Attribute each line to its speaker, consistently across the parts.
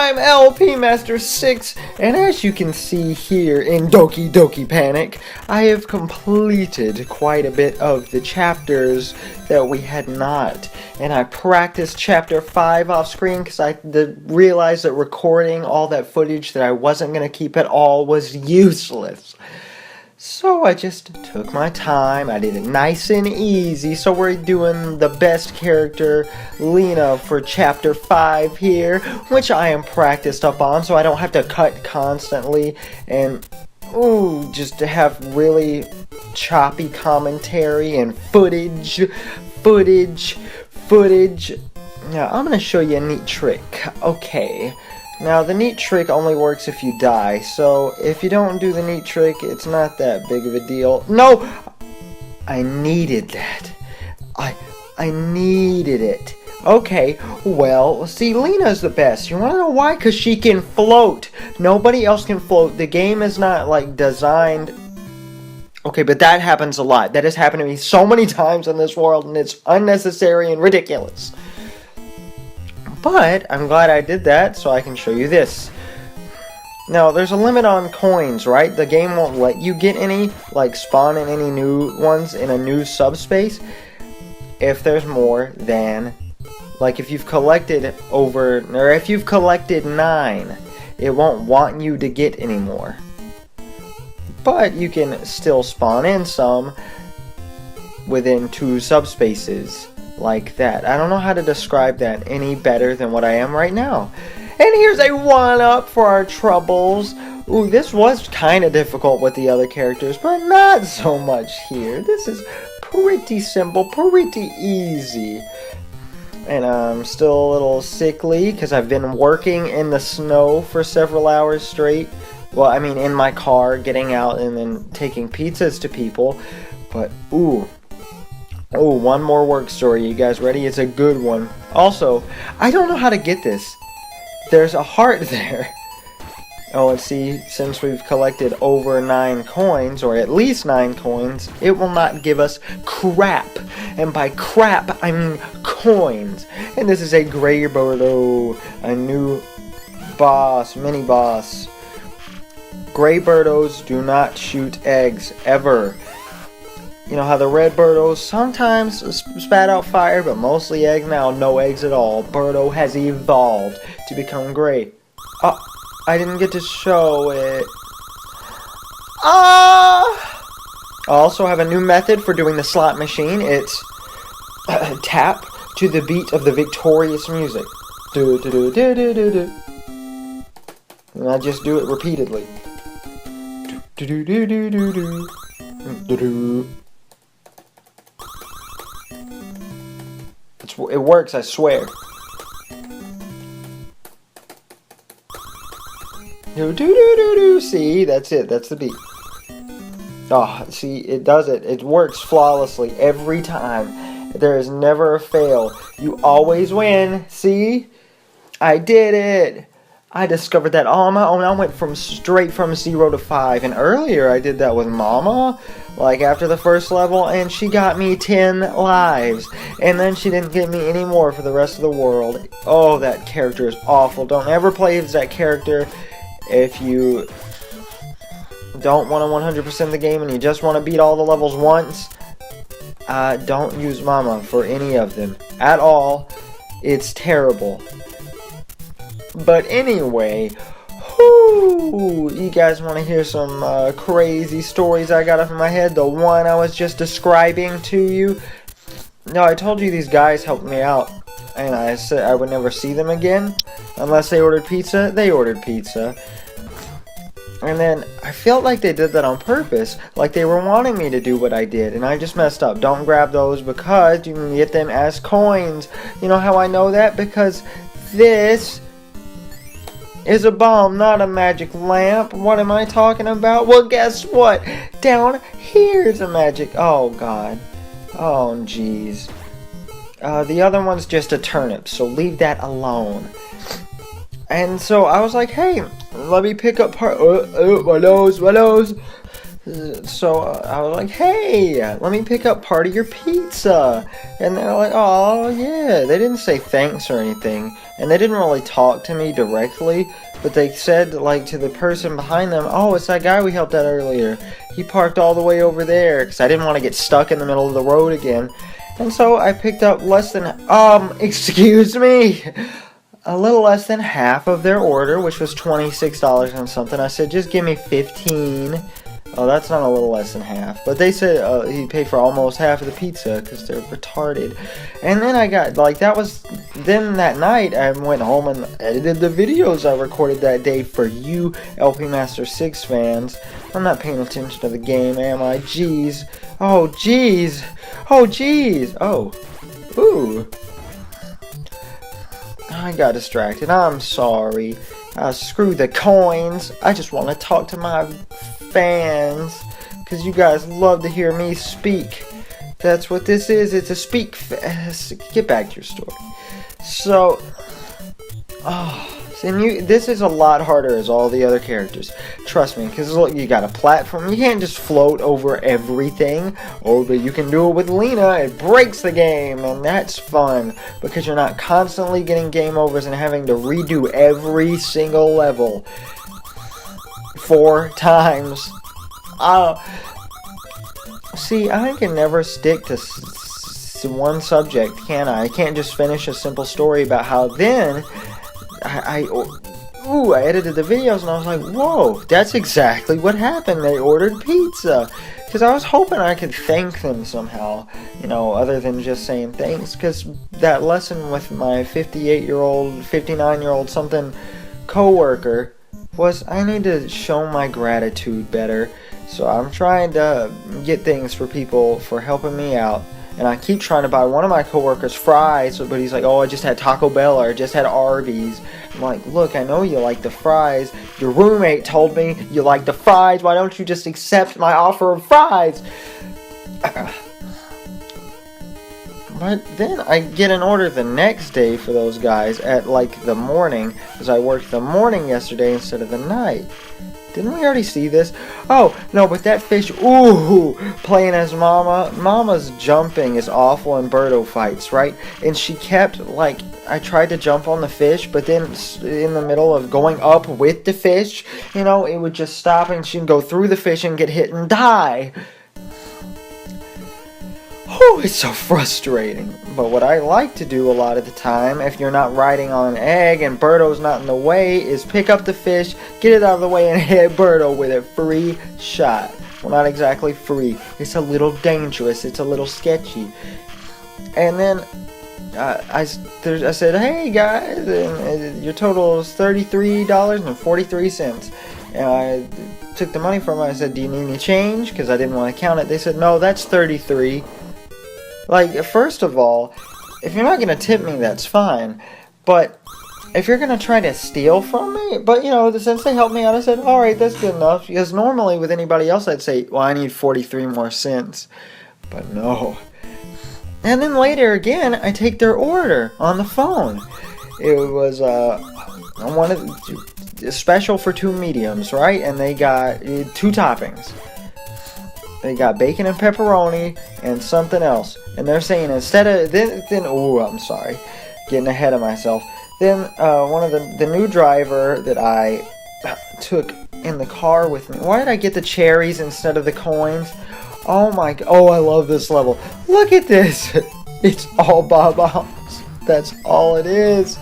Speaker 1: I'm LP Master 6, and as you can see here in Doki Doki Panic, I have completed quite a bit of the chapters that we had not. And I practiced chapter 5 off screen because I realized that recording all that footage that I wasn't going to keep at all was useless. So I just took my time, I did it nice and easy, so we're doing the best character, Lena, for chapter 5 here, which I am practiced up on, so I don't have to cut constantly, and, just to have really choppy commentary and footage. Now, I'm going to show you a neat trick. Okay. Now, the neat trick only works if you die, so if you don't do the neat trick, it's not that big of a deal. No! I needed that. I needed it. Okay, well, see, Lena's the best. You wanna know why? Because she can float. Nobody else can float. The game is not, like, designed... Okay, but that happens a lot. That has happened to me so many times in this world, and it's unnecessary and ridiculous. But I'm glad I did that, so I can show you this. Now, there's a limit on coins, right? The game won't let you get any, like spawn in any new ones in a new subspace, if there's more than, like if you've collected if you've collected 9, it won't want you to get any more. But you can still spawn in some within 2 subspaces. Like that. I don't know how to describe that any better than what I am right now. And here's a 1-up for our troubles. Ooh, this was kind of difficult with the other characters, but not so much here. This is pretty simple, pretty easy. And I'm still a little sickly because I've been working in the snow for several hours straight. Well, I mean in my car, getting out and then taking pizzas to people. But, Oh, one more work story. You guys ready? It's a good one. Also, I don't know how to get this. There's a heart there. Oh, and see, since we've collected over 9 coins, or at least 9 coins, it will not give us crap. And by crap, I mean coins. And this is a Grey Birdo, a new boss, mini-boss. Grey Birdos do not shoot eggs, ever. You know how the red Birdos sometimes spat out fire, but mostly eggs now, no eggs at all. Birdo has evolved to become gray. Oh, I didn't get to show it. I also have a new method for doing the slot machine. It's tap to the beat of the victorious music. Do do do do do do do. And I just do it repeatedly. Do do do do do do do do. It works, I swear. Do do do do do. See, that's it. That's the beat. Oh, see, it does it. It works flawlessly every time. There is never a fail. You always win. See, I did it. I discovered that all on my own. I went straight from 0 to 5. And earlier I did that with Mama, like after the first level, and she got me 10 lives. And then she didn't give me any more for the rest of the world. Oh, that character is awful. Don't ever play as that character if you don't want to 100% the game and you just want to beat all the levels once. Don't use Mama for any of them at all. It's terrible. But anyway, you guys want to hear some crazy stories I got off in my head? The one I was just describing to you. No, I told you these guys helped me out, and I said I would never see them again unless they ordered pizza. They ordered pizza. And then I felt like they did that on purpose, like they were wanting me to do what I did, and I just messed up. Don't grab those because you can get them as coins. You know how I know that? Because this is a bomb, not a magic lamp. What am I talking about? Well, guess what? Down here's a magic... Oh, God. Oh, jeez. The other one's just a turnip, so leave that alone. And so I was like, hey, let me pick up my nose. So I was like, hey, let me pick up part of your pizza. And they're like, oh, yeah. They didn't say thanks or anything. And they didn't really talk to me directly. But they said, like, to the person behind them, oh, it's that guy we helped out earlier. He parked all the way over there. Because I didn't want to get stuck in the middle of the road again. And so I picked up less than, excuse me, a little less than half of their order, which was $26 and something. I said, just give me 15. Oh, that's not a little less than half. But they said he paid for almost half of the pizza because they're retarded. And then I got, like, then that night I went home and edited the videos I recorded that day for you LP Master 6 fans. I'm not paying attention to the game, am I? Jeez. Oh, jeez. Oh, jeez. Oh. Ooh. I got distracted. I'm sorry. Screw the coins. I just want to talk to my fans. Because you guys love to hear me speak. That's what this is. It's a speak fest. Get back to your story. So, this is a lot harder as all the other characters. Trust me, because look, you got a platform. You can't just float over everything. Oh, but you can do it with Lena. It breaks the game, and that's fun. Because you're not constantly getting game overs and having to redo every single level 4 times. See, I can never stick to one subject, can I? I can't just finish a simple story about how then I edited the videos and I was like, whoa, that's exactly what happened. They ordered pizza. Because I was hoping I could thank them somehow, other than just saying thanks. Because that lesson with my 58-year-old, 59-year-old something coworker was I need to show my gratitude better. So I'm trying to get things for people for helping me out. And I keep trying to buy one of my coworkers fries, but he's like, oh, I just had Taco Bell or I just had Arby's. I'm like, look, I know you like the fries. Your roommate told me you like the fries. Why don't you just accept my offer of fries? But then I get an order the next day for those guys at like the morning, because I worked the morning yesterday instead of the night. Didn't we already see this? Oh, no, but that fish, ooh, playing as Mama. Mama's jumping is awful in Birdo fights, right? And she kept, like, I tried to jump on the fish, but then in the middle of going up with the fish, it would just stop and she'd go through the fish and get hit and die. Oh, it's so frustrating. But what I like to do a lot of the time, if you're not riding on an egg and Birdo's not in the way, is pick up the fish, get it out of the way, and hit Birdo with a free shot. Well, not exactly free. It's a little dangerous. It's a little sketchy. And then I said, hey guys, your total is $33.43. And I took the money from them. I said, do you need any change? Because I didn't want to count it. They said, no, that's $33. Like, first of all, if you're not going to tip me, that's fine. But if you're going to try to steal from me, but, since they helped me out, I said, alright, that's good enough. Because normally with anybody else, I'd say, well, I need 43 more cents. But no. And then later again, I take their order on the phone. It was, special for 2 mediums, right? And they got 2 toppings. They got bacon and pepperoni and something else. And they're saying instead of I'm sorry, getting ahead of myself. Then one of the new driver that I took in the car with me. Why did I get the cherries instead of the coins? Oh my! Oh, I love this level. Look at this. It's all bob-ombs. That's all it is.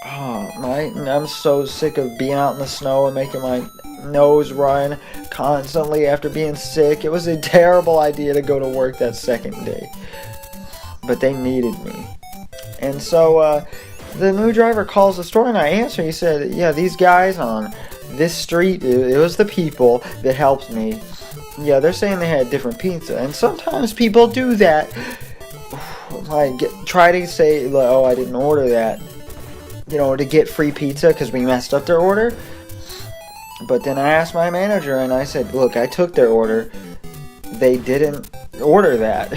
Speaker 1: Oh my! I'm so sick of being out in the snow and making my nose run constantly after being sick. It was a terrible idea to go to work that second day, but they needed me. And so the new driver calls the store and I answer. He said, yeah, these guys on this street, it was the people that helped me. Yeah, they're saying they had different pizza, and sometimes people do that. Try to say, oh, I didn't order that, to get free pizza because we messed up their order. But then I asked my manager and I said, look, I took their order. They didn't order that.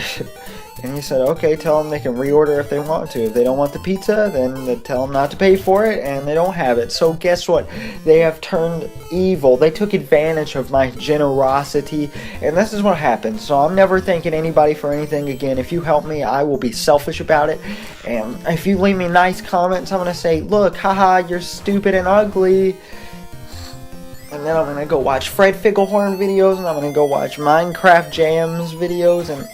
Speaker 1: And he said, okay, tell them they can reorder if they want to. If they don't want the pizza, then they tell them not to pay for it, and they don't have it. So guess what? They have turned evil. They took advantage of my generosity, and this is what happened. So I'm never thanking anybody for anything again. If you help me, I will be selfish about it. And if you leave me nice comments, I'm going to say, look, haha, you're stupid and ugly. And then I'm going to go watch Fred Ficklehorn videos, and I'm going to go watch Minecraft Jams videos, and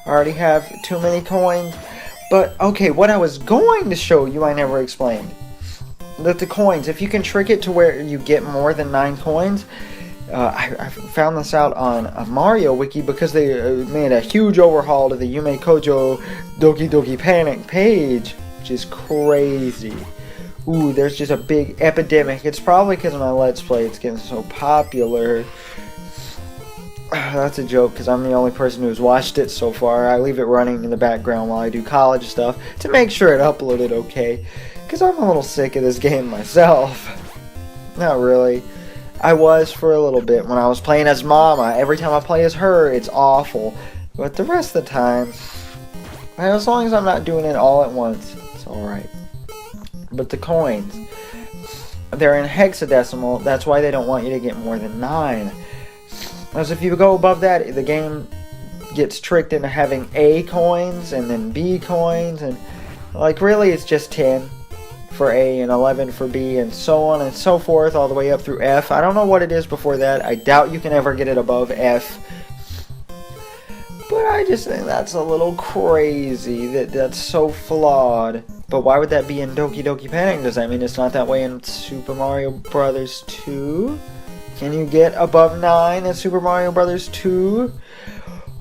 Speaker 1: I already have too many coins. But, okay, what I was going to show you, I never explained. That the coins, if you can trick it to where you get more than 9 coins, I found this out on a Mario wiki because they made a huge overhaul to the Yume Kōjō Doki Doki Panic page, which is crazy. Ooh, there's just a big epidemic. It's probably because of my Let's Play it's getting so popular. That's a joke because I'm the only person who's watched it so far. I leave it running in the background while I do college stuff to make sure it uploaded okay. Because I'm a little sick of this game myself. Not really. I was for a little bit when I was playing as Mama. Every time I play as her, it's awful. But the rest of the time, as long as I'm not doing it all at once, it's alright. But the coins, they're in hexadecimal. That's why they don't want you to get more than 9. Because if you go above that, the game gets tricked into having A coins and then B coins, and like really it's just 10 for A and 11 for B and so on and so forth all the way up through F. I don't know what it is before that. I doubt you can ever get it above F. But I just think that's a little crazy. That's so flawed. But why would that be in Doki Doki Panic? Does that mean it's not that way in Super Mario Bros. 2? Can you get above 9 in Super Mario Bros. 2?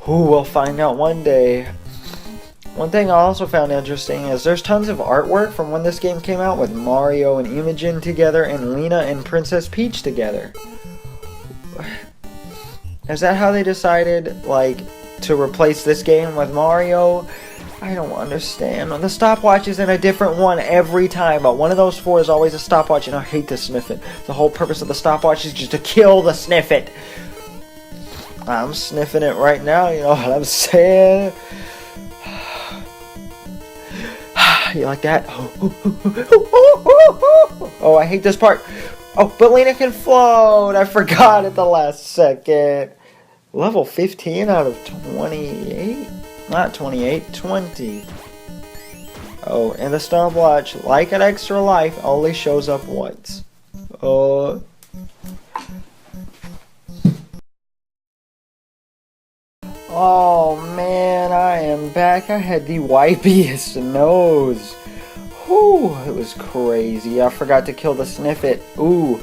Speaker 1: Ooh, we'll find out one day. One thing I also found interesting is there's tons of artwork from when this game came out with Mario and Imogen together and Lena and Princess Peach together. Is that how they decided, like, to replace this game with Mario? I don't understand. The stopwatch is in a different one every time, but one of those 4 is always a stopwatch, and I hate to sniff it. The whole purpose of the stopwatch is just to kill the sniff it. I'm sniffing it right now, you know what I'm saying? You like that? Oh, I hate this part. Oh, but Lena can float. I forgot at the last second. Level 15 out of 28? Not 28, 20. Oh, and the stopwatch, like an extra life, only shows up once. Oh. Oh man, I am back. I had the wipiest nose. Whew, it was crazy. I forgot to kill the sniffit. Ooh,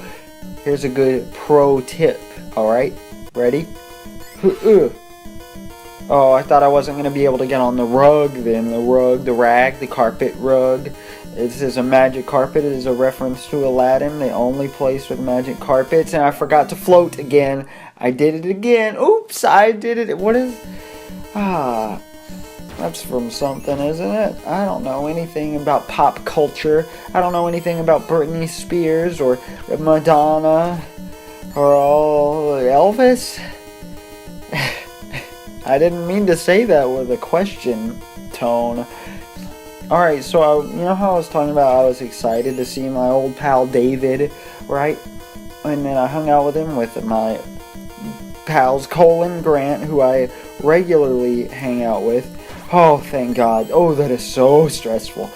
Speaker 1: here's a good pro tip. Alright, ready? Oh, I thought I wasn't going to be able to get on the rug then. The rag, the carpet rug. This is a magic carpet. It is a reference to Aladdin, the only place with magic carpets. And I forgot to float again. I did it again. Oops, I did it. What is... that's from something, isn't it? I don't know anything about pop culture. I don't know anything about Britney Spears or Madonna or Elvis. I didn't mean to say that with a question tone. Alright, so you know how I was talking about I was excited to see my old pal David, right? And then I hung out with him with my pals Cole and Grant, who I regularly hang out with. Oh, thank God. Oh, that is so stressful.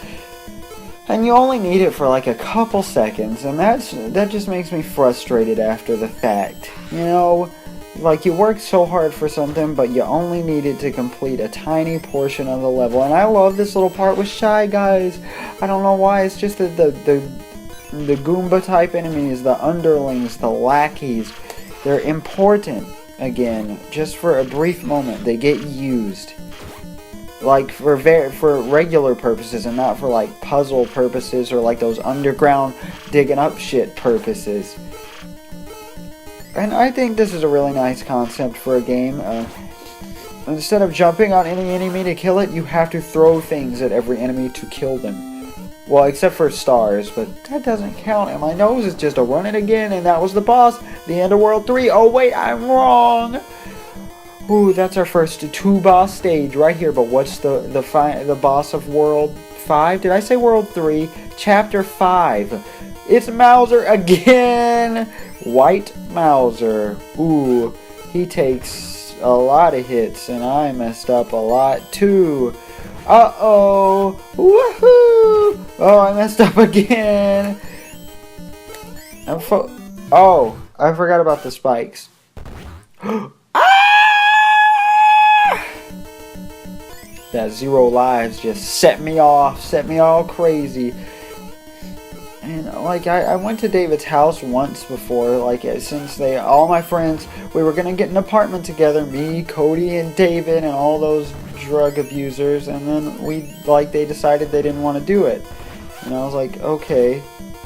Speaker 1: And you only need it for like a couple seconds, and that just makes me frustrated after the fact. You know, like you worked so hard for something, but you only needed to complete a tiny portion of the level. And I love this little part with Shy Guys. I don't know why. It's just that the Goomba type enemies, the underlings, the lackeys, they're important again, just for a brief moment. They get used, like for regular purposes, and not for like puzzle purposes or like those underground digging up shit purposes. And I think this is a really nice concept for a game. Instead of jumping on any enemy to kill it, you have to throw things at every enemy to kill them. Well, except for stars, but that doesn't count. And my nose is just a run it again, and that was the boss. The end of World 3. Oh wait, I'm wrong. Ooh, that's our first 2-boss stage right here. But what's the boss of World 5? Did I say World 3? Chapter 5. It's Mauser again! White Mauser. Ooh, he takes a lot of hits, and I messed up a lot too. Uh-oh! Woohoo! Oh, I messed up again! Oh, I forgot about the spikes. That 0 lives just set me off, set me all crazy. And like I went to David's house once before, like since all my friends, we were gonna get an apartment together, me, Cody, and David, and all those drug abusers, and then they decided they didn't want to do it. And I was like, okay,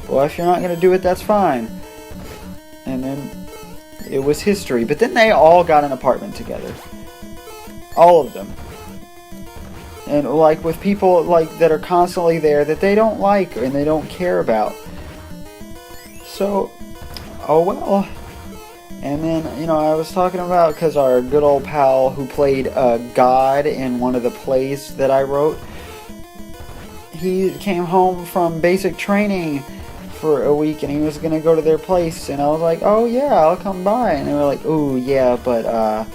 Speaker 1: well if you're not gonna do it, that's fine. And then it was history. But then they all got an apartment together. All of them. And like with people like that are constantly there that they don't like and they don't care about. So, oh well. And then, I was talking about, because our good old pal who played God in one of the plays that I wrote, he came home from basic training for a week and he was going to go to their place. And I was like, oh yeah, I'll come by. And they were like, oh yeah, but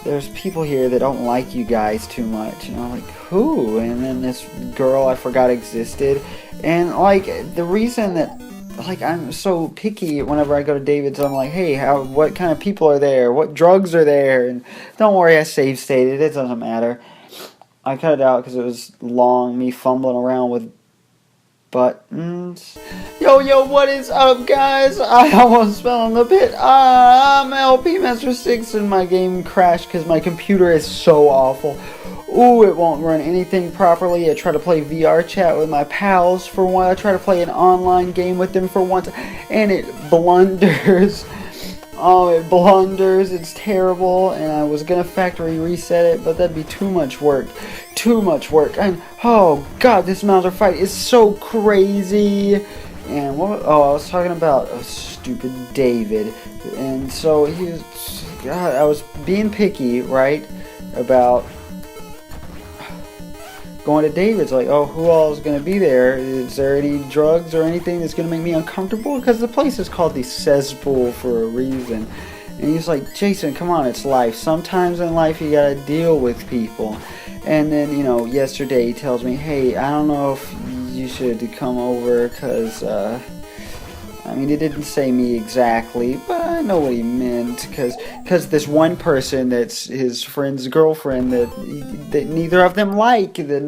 Speaker 1: there's people here that don't like you guys too much. And I'm like, who? And then this girl I forgot existed. And like the reason that I'm so picky whenever I go to David's, I'm like, hey, what kind of people are there? What drugs are there? And don't worry, I save stated. It doesn't matter. I cut it out because it was long, me fumbling around with buttons. Yo, what is up, guys? I almost fell on the pit. I'm LP Master 6 and my game crashed because my computer is so awful. Ooh, it won't run anything properly. I try to play VR chat with my pals for one. I try to play an online game with them for once, and it blunders. Oh, it blunders. It's terrible, and I was gonna factory reset it, but that'd be too much work. Too much work. And oh god, this Mauser fight is so crazy. And I was talking about stupid David. And so I was being picky, right, about going to David's, like, oh, who all is going to be there? Is there any drugs or anything that's going to make me uncomfortable? Because the place is called the cesspool for a reason. And he's like, Jason, come on, it's life. Sometimes in life you got to deal with people. And then, yesterday he tells me, hey, I don't know if you should come over because, he didn't say me exactly, but I know what he meant, because this one person that's his friend's girlfriend that neither of them like, that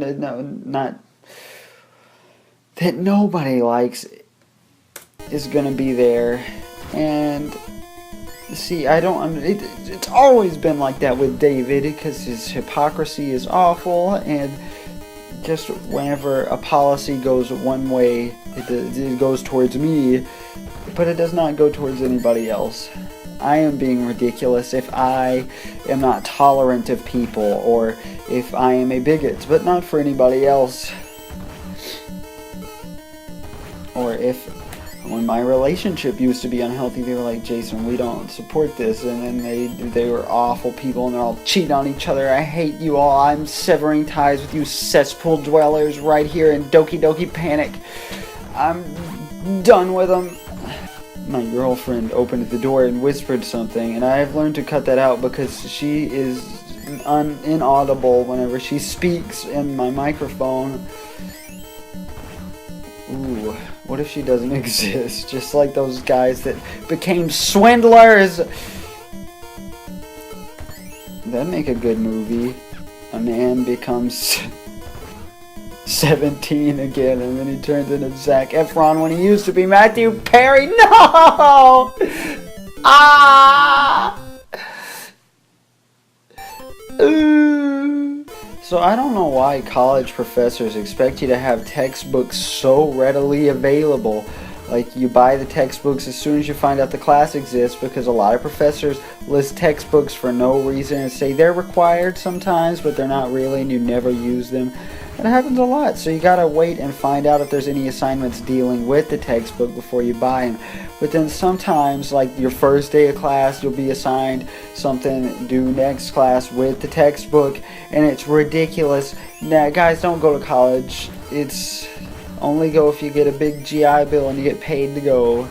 Speaker 1: nobody likes, is gonna be there. And see, it's always been like that with David, because his hypocrisy is awful, and just whenever a policy goes one way, it goes towards me, but it does not go towards anybody else. I am being ridiculous if I am not tolerant of people, or if I am a bigot, but not for anybody else. Or if, when my relationship used to be unhealthy, they were like, Jason, we don't support this, and then they were awful people, and they're all cheating on each other. I hate you all. I'm severing ties with you cesspool dwellers right here in Doki Doki Panic. I'm done with them. My girlfriend opened the door and whispered something, and I have learned to cut that out because she is inaudible whenever she speaks in my microphone. Ooh, what if she doesn't exist? Just like those guys that became swindlers! That'd make a good movie. A man becomes 17 again, and then he turns into Zac Efron when he used to be Matthew Perry. No! Ah! Ooh. So I don't know why college professors expect you to have textbooks so readily available. Like, you buy the textbooks as soon as you find out the class exists, because a lot of professors list textbooks for no reason and say they're required sometimes, but they're not really, and you never use them.
Speaker 2: It happens a lot, so you gotta wait and find out if there's any assignments dealing with the textbook before you buy them. But then sometimes, like your first day of class, you'll be assigned something due next class with the textbook, and it's ridiculous. Now, guys, don't go to college. It's only go if you get a big GI Bill and you get paid to go.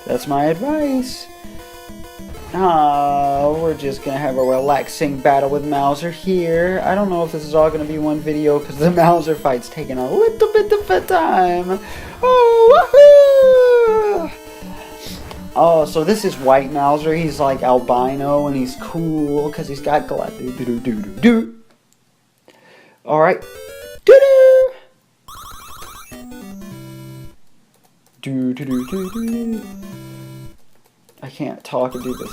Speaker 2: That's my advice. We're just gonna have a relaxing battle with Mauser here. I don't know if this is all gonna be one video because the Mauser fight's taking a little bit of time. Oh, woohoo! Oh, so this is White Mauser. He's like albino and he's cool because he's got glasses. Alright. I can't talk and do this.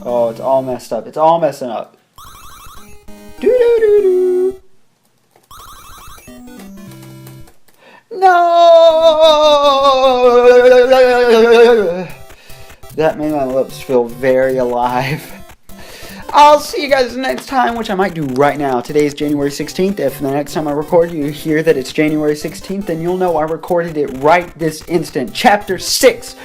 Speaker 2: Oh, it's all messed up. It's all messing up. No! That made my lips feel very alive. I'll see you guys next time, which I might do right now. Today is January 16th. If the next time I record you hear that it's January 16th, then you'll know I recorded it right this instant. Chapter 6.